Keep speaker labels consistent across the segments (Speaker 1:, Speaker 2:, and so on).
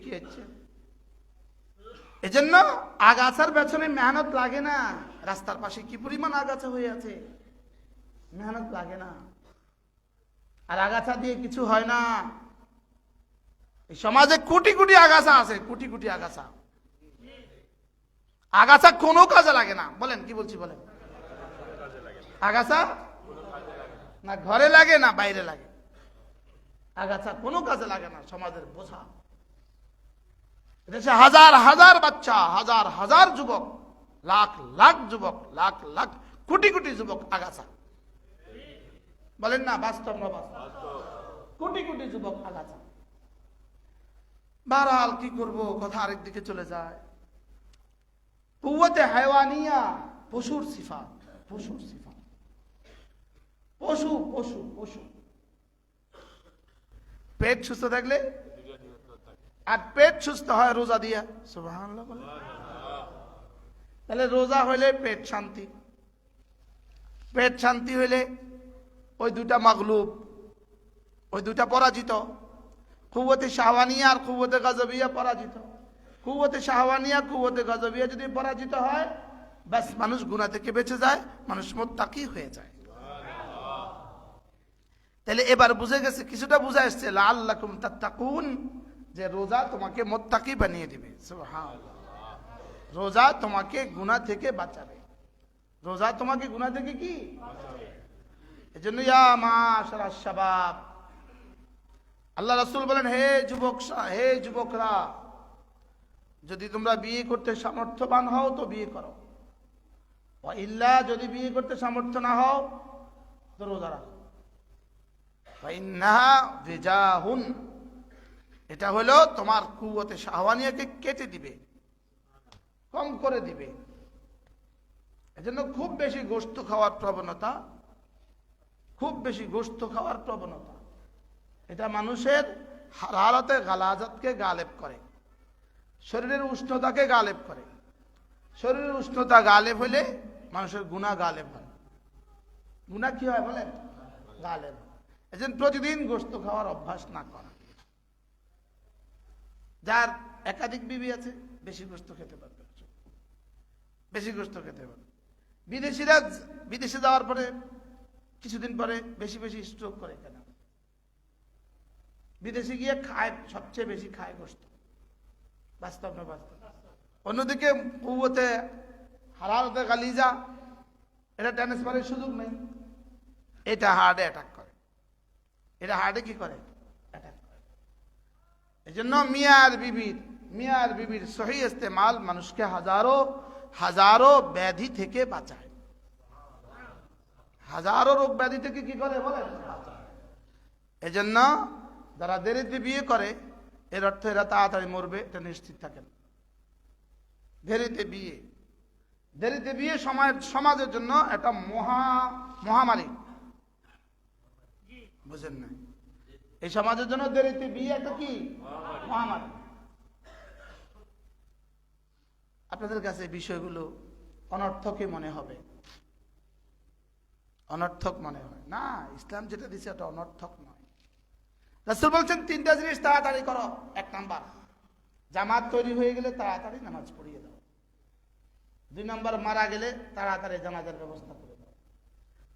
Speaker 1: কি হচ্ছে? এজন্য আগাছার পেছনে মেহনত লাগে না। রাস্তার পাশে কি পরিমাণ আগাছা হয়ে আছে, মেহনত লাগে না। আর আগাছা দিয়ে কিছু হয় না। এই সমাজে কোটি কোটি আগাছা আছে, কোটি কোটি আগাছা। আগাছা কোনো কাজে লাগে না। বলেন কি বলছি বলেন? আগাছা না ঘরে লাগে না বাইরে লাগে, আগাছা কোনো কাজে লাগে না। সমাজের বোঝা। দেশে হাজার হাজার বাচ্চা, হাজার হাজার যুবক, লাখ লাখ যুবক, লাখ লাখ কোটি কোটি যুবক আগাছা। বলেন না বাস্তব না বাস্তব? কোটি কোটি যুবক আগাছা। বারহাল কি করব, কথা আরেক দিকে চলে যায়। কুওয়াতে হায়ওয়ানিয়া, পশুর সিফাত, পশুর সিফাত, পশু পশু পশু। পেট সুস্থ থাকলে, আর পেট সুস্থ হয় রোজা দিয়া, সুবহানাল্লাহ বলে। তাহলে রোজা হইলে পেট শান্তি, পেট শান্তি হইলে ওই দুটা মাগলুব, ওই দুটা পরাজিত। কুওয়াতে শাহওয়ানিয়া আর কুওয়াতে গাজবিয়া পরাজিত। কুওয়াতে শাহওয়ানিয়া, কুওয়াতে গাজবিয়া যদি পরাজিত হয়, বাস মানুষ গুনাহ থেকে বেঁচে যায়, মানুষ মুত্তাকি হয়ে যায়। তাহলে এবার বুঝে গেছে, কিছুটা বুঝা এসছে, লাআল্লাকুম তাত্তাকুন, যে রোজা তোমাকে মুত্তাকি বানিয়ে দিবে। সুবহানাল্লাহ। রোজা তোমাকে গুনাহ থেকে বাঁচাবে। রোজা তোমাকে গুনাহ থেকে কি বাঁচাবে। এজন্য ইয়া মাশারাশ শাবাব, আল্লাহ রাসূল বলেন, হে যুবক, হে যুবকরা, যদি তোমরা বিয়ে করতে সামর্থ্যবান হও তো বিয়ে করো, ওয়া ইল্লা, যদি বিয়ে করতে সামর্থ্য না হও তো রোজা রাখো। ওয়া ইন্নাহা বিজাহুন, এটা হলো তোমার কুওয়াতে শাহওয়ানিয়াকে কেটে দিবে, কম করে দিবে। এজন্য খুব বেশি গোশত খাওয়ার প্রবণতা, খুব বেশি গোশত খাওয়ার প্রবণতা, এটা মানুষের হারারতে গালাজাতকে গালেব করে, শরীরের উষ্ণতাকে গালেব করে। শরীরের উষ্ণতা গালেব হলে মানুষের গুনাহ গালেব হয়। গুনাহ কি হয় বলেন? গালেব। এজন্য প্রতিদিন গোশত খাওয়ার অভ্যাস না করা। যার একাধিক বিবি আছে বেশি গোশত খেতে পারবে, বেশি গোশত খেতে পারবে। বিদেশিরা বিদেশে যাওয়ার পরে কিছুদিন পরে বেশি বেশি স্ট্রোক করে। কেন? বিদেশে গিয়ে খায়, সবচেয়ে বেশি খায় গোশত। বাস্তব না বাস্তব? অন্যদিকে কুওয়াতে হারারতে গালিজা, এটা ট্রান্সফারের সুযোগ নেই, এটা হার্টে অ্যাটাক করে। এটা হার্টে কি করে? অ্যাটাক করে। এই জন্য মিয়ার বিবির সহি ইস্তেমাল মানুষকে হাজারো হাজারো ব্যাধি থেকে বাঁচায়। হাজারো রোগ ব্যাধি থেকে কি করে বলেন? এই জন্য যারা দেরিতে বিয়ে করে, এর অর্থ এরা তাড়াতাড়ি মরবে, এটা নিশ্চিত থাকেন। দেরিতে বিয়ে সমাজের জন্য একটা মহামারী, বুঝেন না? এই সমাজের জন্য দেরিতে বিয়ে একটা কি মহামারী। আপনাদের কাছে বিষয়গুলো অনর্থকই মনে হবে, অনর্থক মনে হয় না। ইসলাম যেটা দিচ্ছে এটা অনর্থক নয়। রাসূল বলছেন, তিনটা জিনিস তাড়াতাড়ি করো। এক নাম্বার, জামাত তৈরি হয়ে গেলে তাড়াতাড়ি নামাজ পড়িয়ে দাও। 2 নাম্বার, মারা গেলে তাড়াতাড়ি জানাজার ব্যবস্থা করে দাও।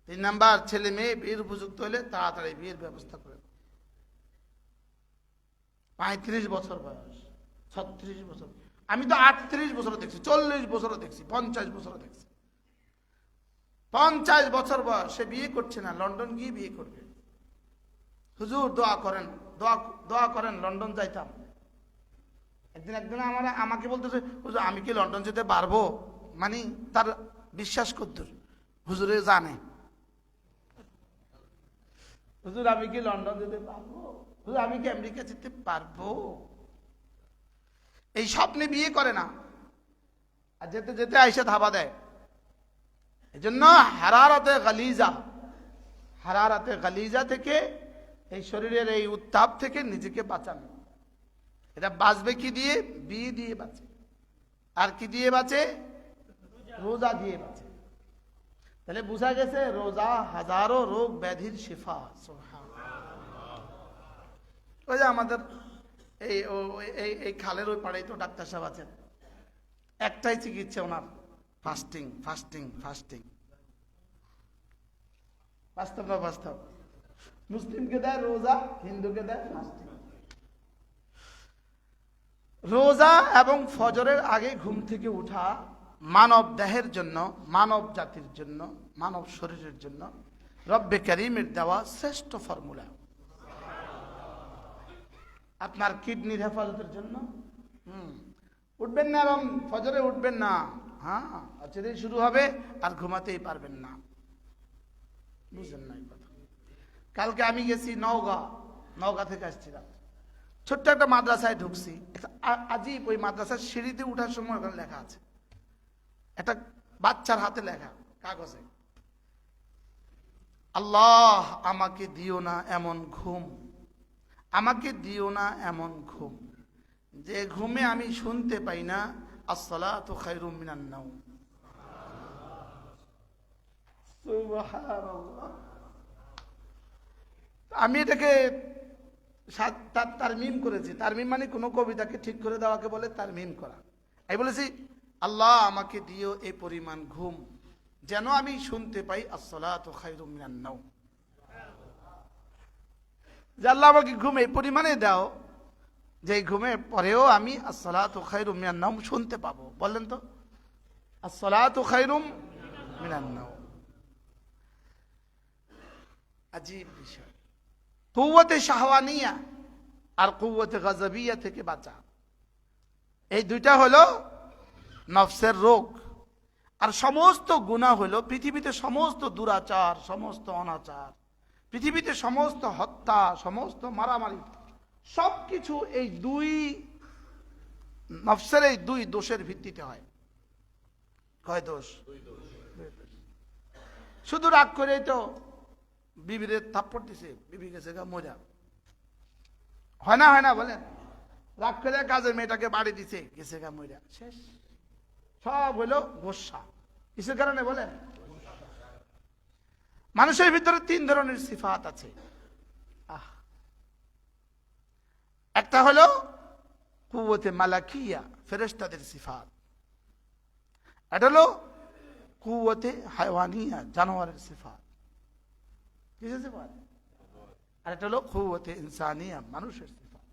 Speaker 1: 3 নাম্বার, ছেলে মেয়ে বিয়ের উপযুক্ত হলে তাড়াতাড়ি বিয়ের ব্যবস্থা করে দাও। 35 বছর বয়স, 36 বছর, আমি তো 38 বছর দেখছি, 40 বছর দেখছি, 50 বছর দেখছি। 50 বছর বয়স, সে বিয়ে করছে না, লন্ডন গিয়ে বিয়ে করবে। হুজুর দোয়া করেন, দোয়া করেন, লন্ডন যাইতাম। একদিন আমাকে বলতেছে, হুজুর আমি কি লন্ডন যেতে পারবো? মানে তার বিশ্বাস কদ্দুর? হুজুরে জানে, হুজুর আমি কি লন্ডন যেতে পারবো? হুজুর আমি কি আমেরিকা যেতে পারবো? এই স্বপ্নে বিয়ে করে না, আর যেতে যেতে আইসা ধাবা দেয়। এই জন্য হারারাতে গালিজা থেকে, এই শরীরের এই উত্তাপ থেকে নিজেকে বাঁচানো। এটা বাঁচবে কি দিয়ে? বিয়ে দিয়ে বাঁচে। আর কি দিয়ে বাঁচে? রোজা দিয়ে বাঁচে। তাহলে বোঝা গেছে রোজা হাজারো রোগ ব্যাধির শিফা। সুবহানাল্লাহ। ওই যে আমাদের এই খালের ওই পাড়াই তো ডাক্তার সাহেব আছেন, একটাই চিকিৎসা ওনার, ফাস্টিং ফাস্টিং ফাস্টিং। বাস্তব না বাস্তব? মুসলিমকে দেয় রোজা, হিন্দুকে দেয় ফাস্টিং। রোজা এবং ফজরের আগে ঘুম থেকে উঠা মানব দেহের জন্য, মানব জাতির জন্য, মানব শরীরের জন্য রব্বে কারীমের দেওয়া শ্রেষ্ঠ ফর্মুলা। আপনার কিডনির হেফাজতের জন্য উঠবেন না এবং ফজরে উঠবেন না, হ্যাঁ আজকেই শুরু হবে আর ঘুমাতেই পারবেন না। বুঝলেন না এই কথা? কালকে আমি গেছি নওগাঁ থেকে আসছিলাম, ছোট্ট একটা মাদ্রাসায় ঢুকছি, আজীব ওই মাদ্রাসার সিঁড়িতে উঠার সময় ওখানে লেখা আছে, একটা বাচ্চার হাতে লেখা কাগজে, আল্লাহ আমাকে দিও না এমন ঘুম, আমাকে দিও না এমন ঘুম যে ঘুমে আমি শুনতে পাই না আসসালাতু খায়রুম মিনান নাওম। সুবহানাল্লাহ। আমি এটাকে তারমিম করেছি। তারমিম মানে কোনো কবিতাকে ঠিক করে দেওয়াকে বলে তারমিম করা। আমি বলেছি আল্লাহ আমাকে দিও এই পরিমাণ ঘুম যেন আমি শুনতে পাই আসসালাতু খায়রুম মিনান নাওম। যে আল্লাহ আমাকে ঘুম এই পরিমাণে দাও যে ঘুমের পরেও আমি আসসালাতু খায়রুম মিনান নাওম শুনতে পাবো। বললেন তো আসসালাতু খায়রুম মিনান নাওম। আজীব বিষয়। কুওয়াতে শাহওয়ানিয়া আর কুওয়াতে গাযাবিয়া থেকে বাঁচা, এই দুইটা হলো নফসের রোগ। আর সমস্ত গুনাহ হলো পৃথিবীতে সমস্ত দুরাচার, সমস্ত অনাচার, পৃথিবীতে সমস্ত হত্যা, সমস্ত মারামারি, সবকিছু এই দুই নফসের এই দুই দোষের ভিত্তিতে হয়। কয় দোষ? শুধু রাগ করে তো বিবিরে থাপ্পড় দিছে, বিবি গেছে গা মজা, হয় না? হয় না বলেন? রাগ করে কাজের মেয়েটাকে বাড়ি দিছে, গেছে গা মজা, শেষ। সব হলো গোসা। কিসের কারণে বলেন? মানুষের ভিতরে তিন ধরনের সিফাত আছে। একটা হলো কুওয়াতে মালাকিয়া, ফেরেশতাদের সিফাত। এটা হলো কুওয়াতে হায়ওয়ানিয়া, জানোয়ারের সিফাত। কিসের সিফাত? আর এটা হলো কুওয়াতে ইনসানিয়া, মানুষের সিফাত।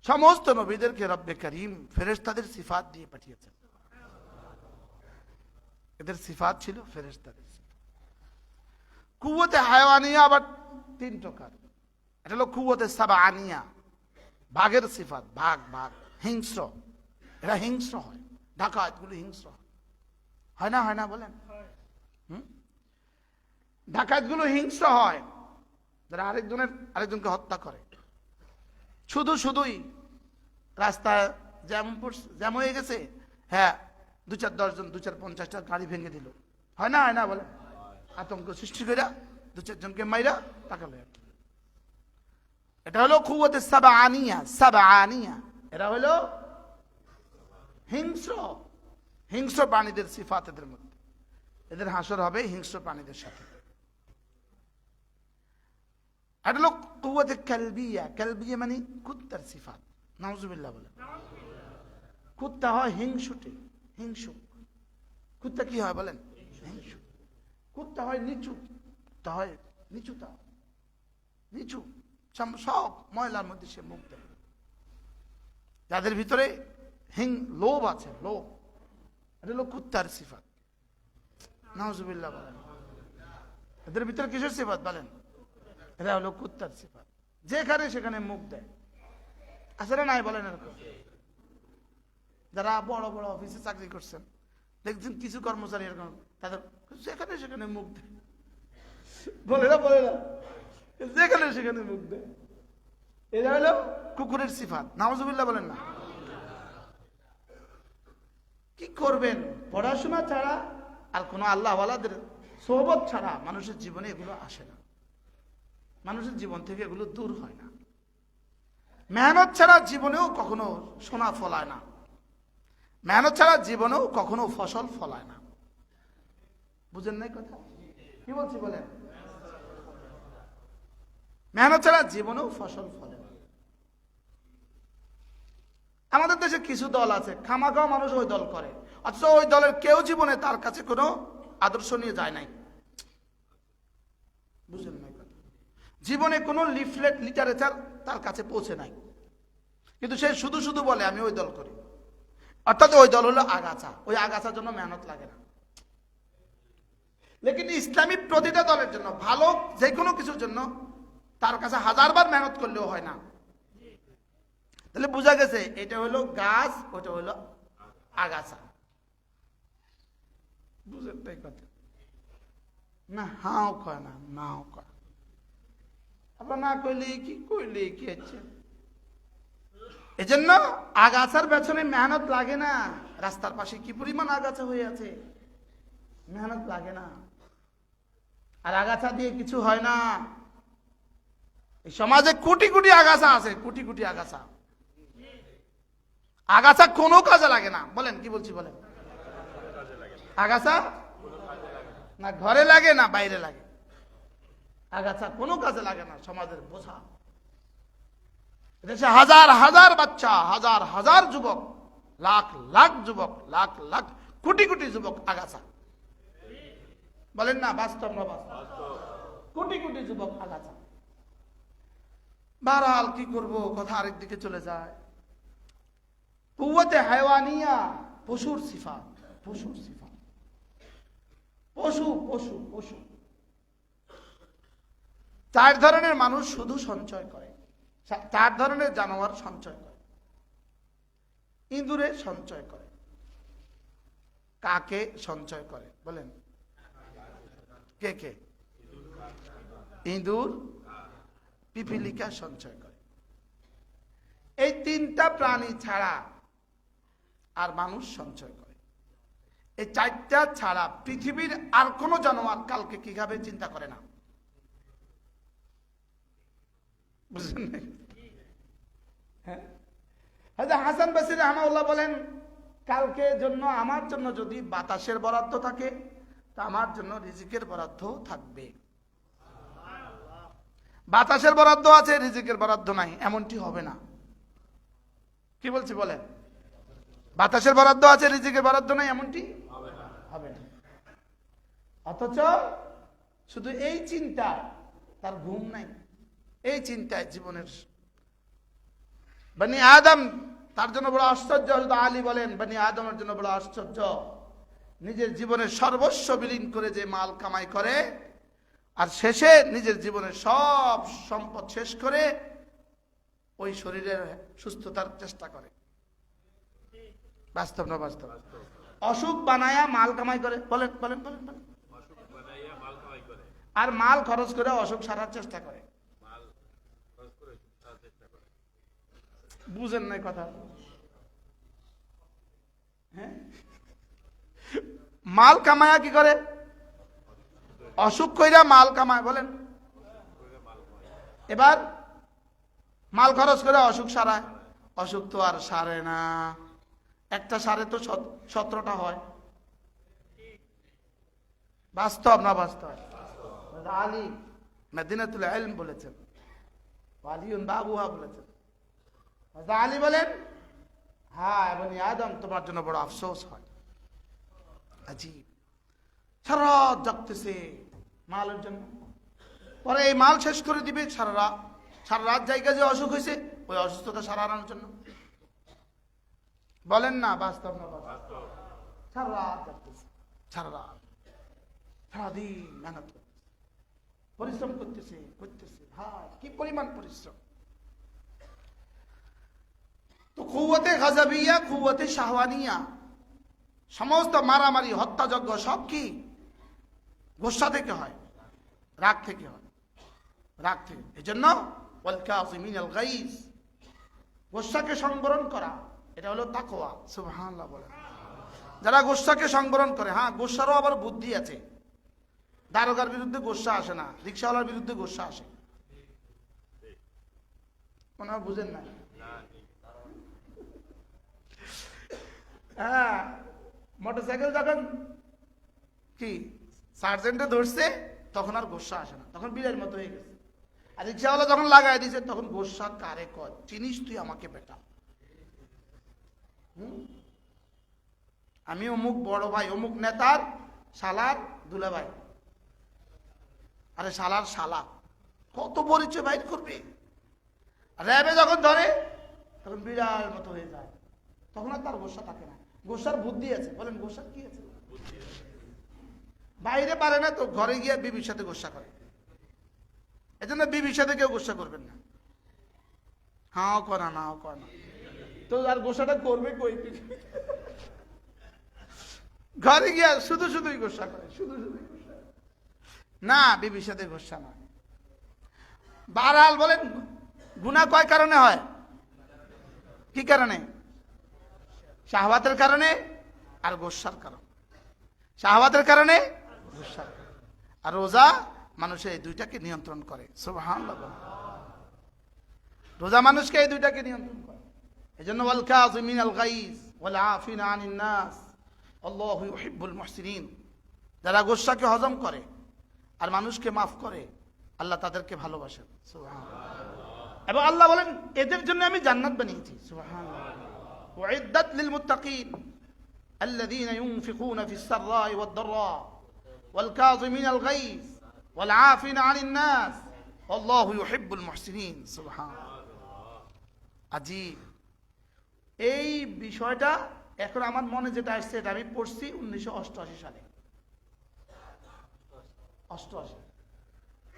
Speaker 1: সমস্ত নবীদেরকে রব্বে করিম ফেরেশতাদের সিফাত দিয়ে পাঠিয়েছেন। এদের সিফাত ছিল ফেরেশতাদের সিফাত। কুওয়াতে হায়ওয়ানিয়া আবার তিন প্রকার। এটা হলো কুওয়াতে সাবআনিয়া, বাঘের সিফাত, বাঘ বাঘ হিংস্র, এরা হিংস্র হয়, ডাকাতগুলো হিংস্র হয় না? হয় না বলেন? ডাকাতগুলো হিংস্র হয়, যারা আরেকজনকে হত্যা করে। শুধুই রাস্তায় জ্যাম হয়ে গেছে, হ্যাঁ 2-4-10 জন 2-4-50টা গাড়ি ভেঙে দিল, হয় না? হয় না বলেন? আতঙ্ক সৃষ্টি করে 2-4 জনকে মাইরা টাকা লয়। এটা হলো কুওয়াতে সাবআনিয়া, সাবআনিয়া। এরা হলো হিংস্র প্রাণীদের সিফাত এদের মধ্যে। এদের হাসর হবে হিংস্র প্রাণীদের সাথে। এটা হলো কুওয়াতে কালবিয়া, কালবিয়া মানে কুত্তার সিফাত। নাউজুবিল্লাহ বলেন। কুত্তা হয় হিংসুক। কুত্তা কি হয় বলেন? হিংসুক। কুত্তা হয় নিচু, কুত্তা হয় নিচু, সব ময়লার মধ্যে সে মুখ দেয়। যাদের ভিতরে লোভ আছে, লোভ, এটা হলো কুত্তার সিফাত। নাউজুবিল্লাহ বলেন। এদের ভিতরে কিসের সিফাত বলেন? এটা হলো কুত্তার সিফাত। যেখানে সেখানে মুখ দেয়। আসলে নাই বলেন? এরকম যারা বড় বড় অফিসে চাকরি করছেন দেখছেন কিছু কর্মচারী এরকম, তাদের যেখানে সেখানে মুখ দেয়। বলে না যেখানে সেখানে মুখ দেয়। এটা হলো কুকুরের সিফাত। নাউজুবিল্লাহ বলেন না? কি করবেন? পড়াশোনা ছাড়া আর কোনো আল্লাহওয়ালাদের সোহবত ছাড়া মানুষের জীবনে এগুলো আসে না। মানুষের জীবন থেকে এগুলো দূর হয় না। মেহনত ছাড়া জীবনেও কখনো সোনা ফলায় না। মেহনত ছাড়া জীবনেও কখনো ফসল ফলায় না। বুঝেন নাই কথা? কি বলছি বলেন? মেহনত ছাড়া জীবনেও ফসল ফলে না। বাংলাদেশে কিছু দল আছে খামাখাও মানুষ ওই দল করে, অথচ ওই দলের কেউ জীবনে তার কাছে কোনো আদর্শ নিয়ে যায় নাই। বুঝলেন না কথা? জীবনে কোনো লিফলেট লিটারেচার তার কাছে পৌঁছে নাই, কিন্তু সে শুধু শুধু বলে আমি ওই দল করি। অর্থাৎ ওই দল হলো আগাছা, ওই আগাছার জন্য মেহনত লাগে না। লেকিন ইসলামী প্রতিটা দলের জন্য ভালো যে কোনো কিছুর জন্য তার কাছে হাজারবার মেহনত করলেও হয় না। তাহলে বোঝা গেছে এটা হলো গাছ, ওটা হলো আগাছা। বুঝেন তাই কথা না? হাও কয় না, নাও কয়। আপনার না কইলে কি হচ্ছে? এজন্য আগাছার পেছনে মেহনত লাগে না। রাস্তার পাশে কি পরিমাণ আগাছা হয়ে আছে, মেহনত লাগে না। আর আগাছা দিয়ে কিছু হয় না। এই সমাজে কোটি কোটি আগাছা আছে, কোটি কোটি আগাছা। আগাছা কোনো কাজে লাগে না। বলেন কি বলছি বলেন? আগাছা না ঘরে লাগে না বাইরে লাগে, আগাছা কোনো কাজে লাগে না। সমাজের বোঝা। দেশে হাজার হাজার বাচ্চা, হাজার হাজার যুবক, লাখ লাখ যুবক, লাখ লাখ কোটি কোটি যুবক আগাছা। বলেন না বাস্তব না বাস্তব? কোটি কোটি যুবক আগাছা। বারহাল কি করব, কথা আরেক দিকে চলে যায়। কুওয়াতে হায়ওয়ানিয়া, পশুর সিফাত, পশুর সিফাত, পশু পশু পশু। চার ধরনের মানুষ শুধু সঞ্চয় করে, চার ধরনের জানোয়ার সঞ্চয় করে। ইঁদুরে সঞ্চয় করে, কাকে সঞ্চয় করে? বলেন কে কে? ইঁদুর, পিপিলিকা সঞ্চয় করে। এই তিনটা প্রাণী ছাড়া আর মানুষ সঞ্চয় করে। এই চারটা ছাড়া পৃথিবীর আর কোন জানোয়ার কালকে কি খাবে চিন্তা করে না। বুঝলেন? হ্যাঁ, হাসান বসরি রাহমাহুল্লাহ বলেন, কালকে জন্য আমার জন্য যদি বাতাসের বরাদ্দ থাকে তা আমার জন্য রিজিকের বরাদ্দ থাকবে। বাতাসের বরাদ্দ আছে, রিজিকের বরাদ্দ নাই, এমনটি হবে না। কি বলছি বলেন? বাতাসের বরাদ্দ আছে, রিজিকের বরাদ্দ নাই, এমনটি হবে না। অথচ শুধু এই চিন্তা, তার ঘুম নাই, এই চিন্তায় জীবনের বনি আদম তার জন্য বড় আশ্চর্য। হযরত আলী বলেন, বনি আদমের জন্য বড় আশ্চর্য, নিজের জীবনের সর্বস্ব বিলীন করে যে মাল কামাই করে আর শেষে নিজের জীবনের সব সম্পদ শেষ করে ওই শরীরের সুস্থতার চেষ্টা করে। বাস্তব না বাস্তব? অসুখ বানায়া মাল কামাই করে। বলেন বলেন বলেন বলেন। আর মাল খরচ করে অসুখ সারার চেষ্টা করে। বুঝেন নাই কথা? হ্যাঁ, মাল কামায়া কি করে? অসুখ কইরা মাল কামায়। বলেন, এবার মাল খরচ করে অসুখ সারায়। অসুখ তো আর সারে না, একটা সারে তো 17টা হয়। বাস্তব না বাস্তব? আলী মদিনাতুল ইলম বলেছেন, ওয়ালিউন বাবুহা বলেছেন। আলী বলেন, হ্যাঁ বনি আদম তোমার জন্য বড় আফসোস হয়। আজীব, সারা রাত জাগতেছে মালের জন্য, পরে এই মাল শেষ করে দিবে। সারা রাত জায়গা যে অসুখ হয়েছে ওই অসুস্থতা সারানোর জন্য। বলেন না বাস্তব না বাস্তব? সারা রাত জাগতেছে, সারা রাত, সারাদিন মেহনত করতেছে, পরিশ্রম করতেছে করতেছে। ভাই কি পরিমাণ পরিশ্রম! তো কুওয়াতে গাজাবিয়া, কুওয়াতে শাহওয়ানিয়া, সমস্ত মারামারি হত্যাযজ্ঞ সব কি গোসা থেকে হয়, রাগ থেকে হয়, রাগ থেকে। এই জন্য ওয়াল কাযিমিনাল গাইজ, গোসাকে সংবরণ করা, এটা হলো তাকওয়া। সুবহানাল্লাহ বলেন। যারা গোসাকে সংবরণ করে, হ্যাঁ গোসারও আবার বুদ্ধি আছে। দারোগার বিরুদ্ধে গোসা আসে না, রিক্সাওয়ালার বিরুদ্ধে গোসা আসে। মনে হয় বুঝেন না? হ্যাঁ, মোটরসাইকেল যখন কি সার্জেন্টে ধরছে তখন আর গোসা আসে না, তখন বীরের মতো হয়ে গেছে। আর রিক্সাওয়ালা যখন লাগাই দিয়েছে তখন গোসা কারে কয়, চিনিস তুই আমাকে বেটা? আমি অমুক বড় ভাই, অমুক নেতার শালার দুলা ভাই। আরে শালার শালা, কত পরিচয় বাইর করবে। র্যাবে যখন ধরে তখন বিড়াল মতো হয়ে যায়, তখন আর তার গোসা থাকে না। গোসার বুদ্ধি আছে। বলেন গোসার কি আছে? বাইরে পারে না তো ঘরে গিয়ে বিবির সাথে গোসা করে। এজন্য বিবির সাথে কেউ গোসা করবেন না। হাও করা নাও করা না, তো আর গোসাটা করবে কই? ঘরে গিয়া শুধু শুধুই গোসা করে, শুধু শুধুই গোসা না, বিবির সাথে গোসা না। বারহাল বলেন গুনাহ কয় কারণে হয়? কি কারণে? শাহওয়াতের কারণে আর গোসার কারণে। শাহওয়াতের কারণে, গোসার কারণে। আর রোজা মানুষের এই দুইটাকে নিয়ন্ত্রণ করে। সুবহানাল্লাহ। রোজা মানুষকে এই দুইটাকে নিয়ন্ত্রণ করে। এজন্য ওয়াল কাযিমিনাল গাইজ ওয়াল আফিনা আনিন নাস আল্লাহু ইউহিব্বুল মুহসিনিন। যারা গোসাকে হজম করে আর মানুষকে মাফ করে, আল্লাহ তাদেরকে ভালোবাসেন। সুবহানাল্লাহ। এবং আল্লাহ বলেন এদের জন্য আমি জান্নাত বানিয়েছি। সুবহানাল্লাহ। উইদ্দাত লিল মুত্তাকিন আল্লাযীনা ইউনফিকুনা ফিস সাররাই ওয়াদ দাররা ওয়াল কাযিমিনাল গাইজ ওয়াল আফিনা আনিন নাস আল্লাহু ইউহিব্বুল মুহসিনিন। সুবহানাল্লাহ। আজিব এই বিষয়টা। এখন আমার মনে যেটা আসছে, এটা আমি পড়ছি 1988 সালে। 88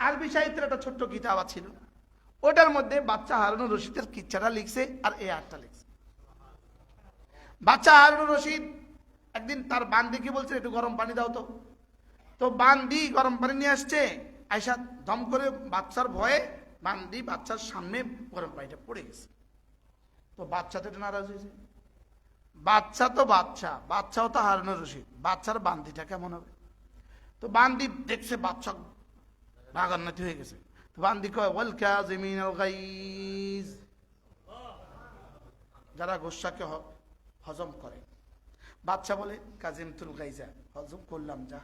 Speaker 1: আরবি সাহিত্যের একটা ছোট্ট কিতাব ছিল, ওটার মধ্যে বাচ্চা হারুনুর রশিদের কিচ্ছাটা লিখছে আর এই আয়াতটা লিখছে। বাচ্চা হারুনুর রশিদ একদিন তার বান্দিকে বলছে একটু গরম পানি দাও তো। তো বান্দি গরম পানি নিয়ে আসছে, আয়সা দম করে বাচ্চার ভয়ে বান্দি বাচ্চার সামনে গরম পানিটা পড়ে গেছে। তো বাচ্চা তো এটা নারাজ হয়েছে। বাচ্চা তো বাচ্চা, বাচ্চাও তো হারুনুর রশিদ, বাচ্চার বান্দিটা কেমন হবে? তো বান্দি দেখছে বাচ্চা রাগান্বিত হয়ে গেছে। তো বান্দি কয় ওয়াল কাযিমিনাল গাইজ, যারা গোসাকে হজম করে। বাচ্চা বলে কাযিমতুল গাইজা, হজম করলাম যা।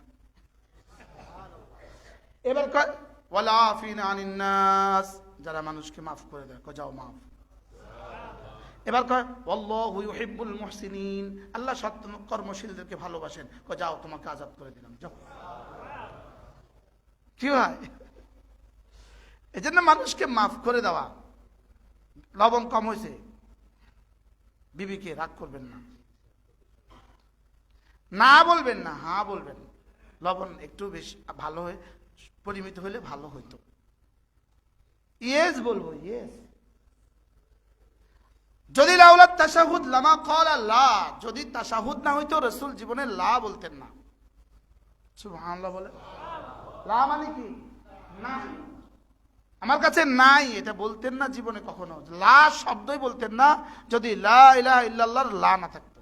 Speaker 1: এবার কয় ওয়াল আফিনা আনিন নাস, যারা মানুষকে মাফ করে দেয়, যাও মাফ। এবার কয় আল্লাহু ইউহিব্বুল মুহসিনিন, আল্লাহ সৎ কর্মশীলদেরকে ভালোবাসেন, যাও তোমাকে আজাদ করে দিলাম যাও। কি হয়? এজন্য মানুষকে মাফ করে দেওয়া। লবণ কম হয়েছে, বিবিকে রাগ করবেন না, না বলবেন না, হ্যাঁ বলবেন। লবণ একটু বেশি ভালো হয়ে পরিমিত হলে ভালো হইতো, ইয়েস বলবো, ইয়েস। যদি লাউলা তাশাহুদ লামা ক্বালা লা, যদি তাশাহুদ না হইতো রাসূল জীবনে লা বলতেন না। সুবহানাল্লাহ বলে। লা মানে কি? নাই, আমার কাছে নাই, এটা বলতেন না জীবনে কখনো। লা শব্দই বলতেন না যদি লা ইলাহা ইল্লাল্লাহর লা না থাকতো।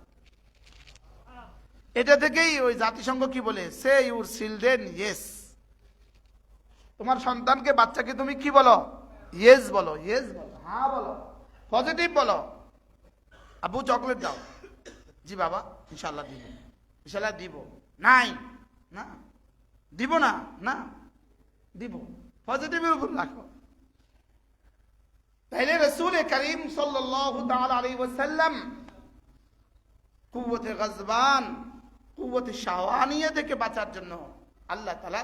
Speaker 1: এটা থেকেই ওই জাতিসংঘ কি বলে, সে ইউর চিলড্রেন ইয়েস। তোমার সন্তানকে, বাচ্চাকে তুমি কি বলো? ইয়েস বলো, ইয়েস বলো, হ্যাঁ বলো, পজিটিভ বলো। আব্বু চকলেট দাও, জি বাবা ইনশাআল্লাহ দিব, ইনশাআল্লাহ দিব। নাই, না দিব না, না দিব, পজিটিভের উপর রাখো। তাইলে রাসূল করিম সাল্লাল্লাহু তাআলা আলাইহি ওয়াসাল্লাম কুওয়াতে গজবান, কুওয়াতে শাহওয়ানিয়া থেকে বাঁচার জন্য আল্লাহ তাআলা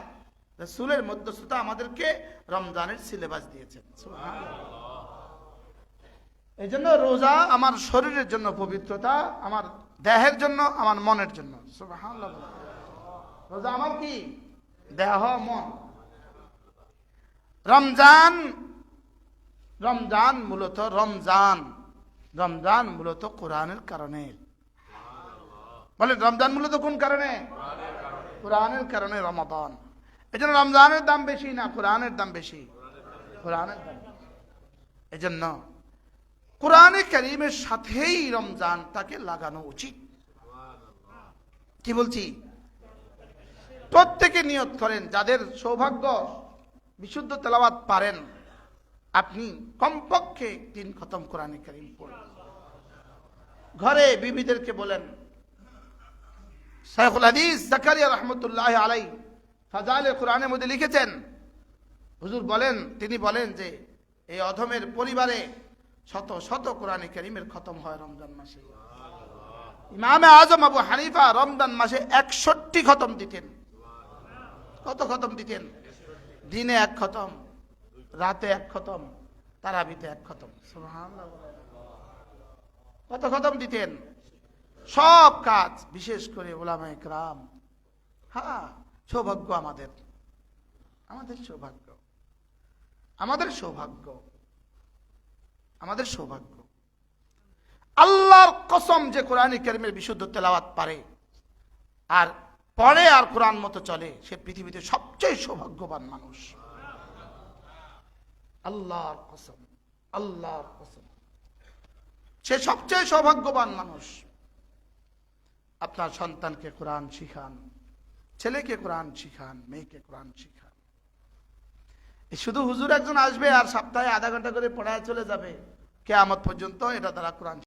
Speaker 1: রাসূলের মধ্যস্থতা আমাদেরকে রমজানের সিলেবাস দিয়েছেন। সুবহানাল্লাহ। এই জন্য রোজা আমার শরীরের জন্য পবিত্রতা, আমার দেহের জন্য, আমার মনের জন্য। সুবহানাল্লাহ। রোজা আমার কি? দেহ মন। রমজান, রমজান মূলত রমজান মূলত কোরআনের কারণে। বলে রমজান মূলত কোন কারণে? কোরআনের কারণে রমাদান। এই জন্য রমজানের দাম বেশি না কোরআনের দাম বেশি? কোরআনের দাম। এই জন্য কোরআনে কারীমের সাথেই রমজানটাকে লাগানো উচিত। কি বলছি? প্রত্যেকে নিয়ত করেন, যাদের সৌভাগ্য বিশুদ্ধ তেলাওয়াত পারেন, আপনি কমপক্ষে 3 খতম কোরআনে কারীম পড়ুন। ঘরে বিবিদেরকে বলেন, শাইখুল হাদিস জাকারিয়া রাহমাতুল্লাহ আলাইহি ফাজাইলে কোরআনের মধ্যে লিখেছেন, হুজুর বলেন, তিনি বলেন যে এই অধমের পরিবারে শত শত কোরআনে কারীমের খতম হয় রমজান মাসে। ইমামে আজম আবু হানিফা রমজান মাসে 61 খতম দিতেন। কত খতম দিতেন? দিনে 1 খতম, রাতে 1 খতম, তারাবিতে 1 খতম। সুবহানাল্লাহ। কত খতম দিতেন? সব কাজ, বিশেষ করে উলামায়ে কেরাম। হ্যাঁ, সৌভাগ্য আমাদের, আমাদের সৌভাগ্য, আমাদের সৌভাগ্য, আমাদের সৌভাগ্য। আল্লাহর কসম, যে কোরআন কারীমের বিশুদ্ধ তেলাওয়াত পারে আর পড়ে আর কোরআন মতো চলে, সে পৃথিবীতে সবচেয়ে সৌভাগ্যবান মানুষ। আল্লাহর কসম, আল্লাহর কসম, সে সবচেয়ে সৌভাগ্যবান মানুষ। আপনার সন্তানকে কোরআন শিখান, ছেলেকে কোরআন শিখান, মেয়েকে কোরআন শিখান। শুধু হুজুর একজন আসবে আর সপ্তাহে আধা ঘন্টা করে পড়ায় চলে যাবে, কিয়ামত পর্যন্ত এটা তারা কোরআন